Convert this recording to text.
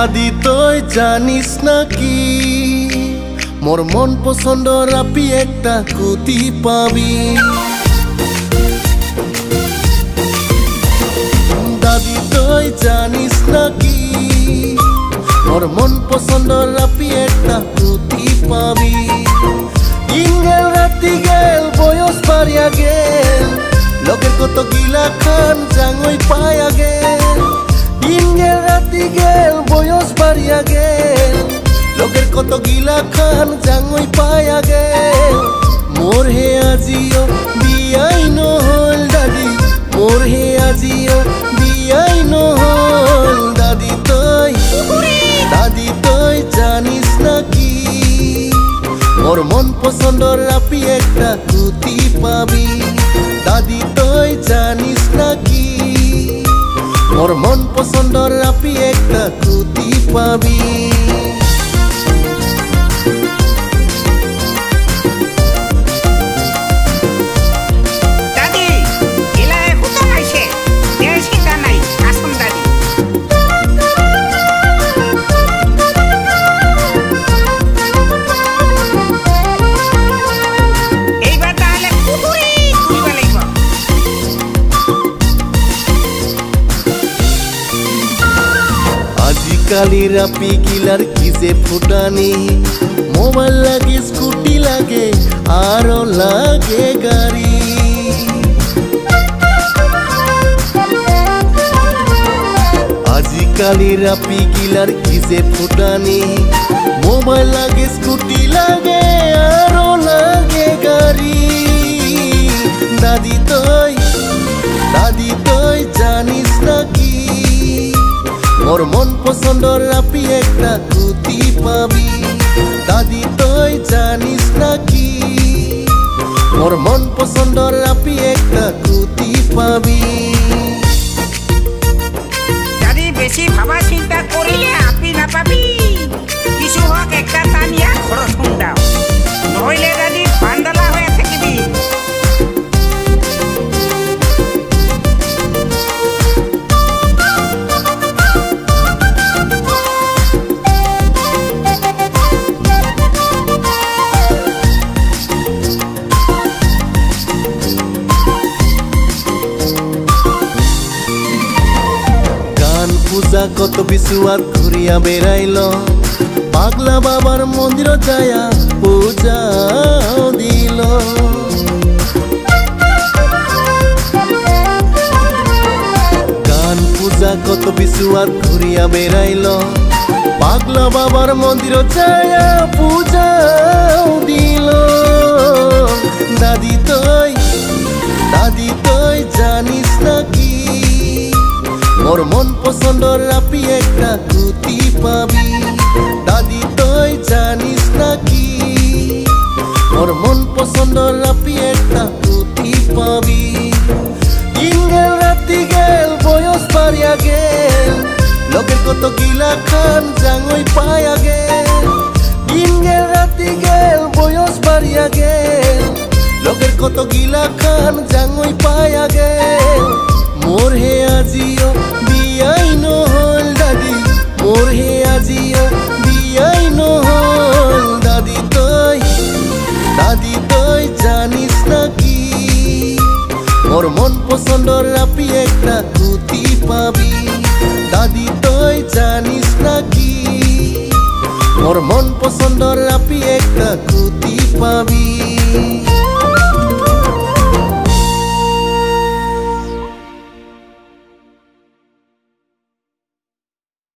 দাদি তুই জানিস নাকি মোর মন পছন্দ রাপি একটা কুতি পাবি। দাদি তুই জানিস নাকি মোর মন পছন্দ রাপি একটা কুতি পাবি। দিন গেল রাতি গেল বয়স বাড়িয়া গেল লোকের কত গিলা খান জাঙ্গই পায়া গেল। দিন গেল রাতি গেল বয়স বাড়িয়া গেল লোকের কত গিলা খান জাঙ্গই পায়া গেল। মোর হে আজিও বিয়াই নহল দাদি, মোর হে আজিও বিয়াই নহল। দাদি তুই জানিস নাকি মোর মন পছন্দ রাপি একটা কুতি পাবি। দাদি তুই জানিস নাকি মোর মন পছন্দ রাপি একটা কুতি পাবি। কালি রাপি গিলার কি যে ফুটানি, মোবাইল লাগে স্কুটি লাগে আরো লাগে গাড়ি। আজিকালি রাপি গিলার কি যে ফুটানি, মোবাইল লাগে স্কুটি লাগে আরো লাগে গাড়ি। দাদি তুই জানিস নাকি মোর মন পছন্দ রাপি একটা কুতি পাবি। দাদি তুই জানিস নাকি মোর মন পছন্দ রাপি একটা কুতি পাবি। দাদি বেশি ভাবা চিন্তা করিলে আপি না পাবি, কিছু হোক একটা টানিয়া খরচ দাও, নইলে দাদি বান্ডালা হয়ে থাকিবি। পূজা কত বিশুয়াত ঘুরিয়া বেড়াইল, পাগলা বাবার মন্দির যায়া পূজা দিল। গান পূজা কত বিশুয়াত ঘুরিয়া বেড়াইল, পাগলা বাবার মন্দির যায়া পূজা দিল। দাদি তুই জানিস নাকি মোর মন পছন্দ রাপি একটা কুতি পাবি। দাদি তুই জানিস নাকি মোর মন পছন্দ রাপি একটা কুতি পাবি। দিন গেল রাতি গেল বয়স বাড়িয়া গেল লোকের কত গিলা খান জাঙ্গই পায়া গেল। দিন গেল রাতি গেল বয়স বাড়িয়া গেল লোকের কত গিলা খান জাঙ্গই পায়া গেল। মোর হে আজিও বিয়াই নহল দাদি, মোর হে আজিও বিয়াই নহল। দাদি তুই জানিস নাকি মোর মন পছন্দ রাপি একটা কুতি পাবি। দাদি তুই জানিস নাকি মোর মন পছন্দ রাপি একটা কুতি পাবি।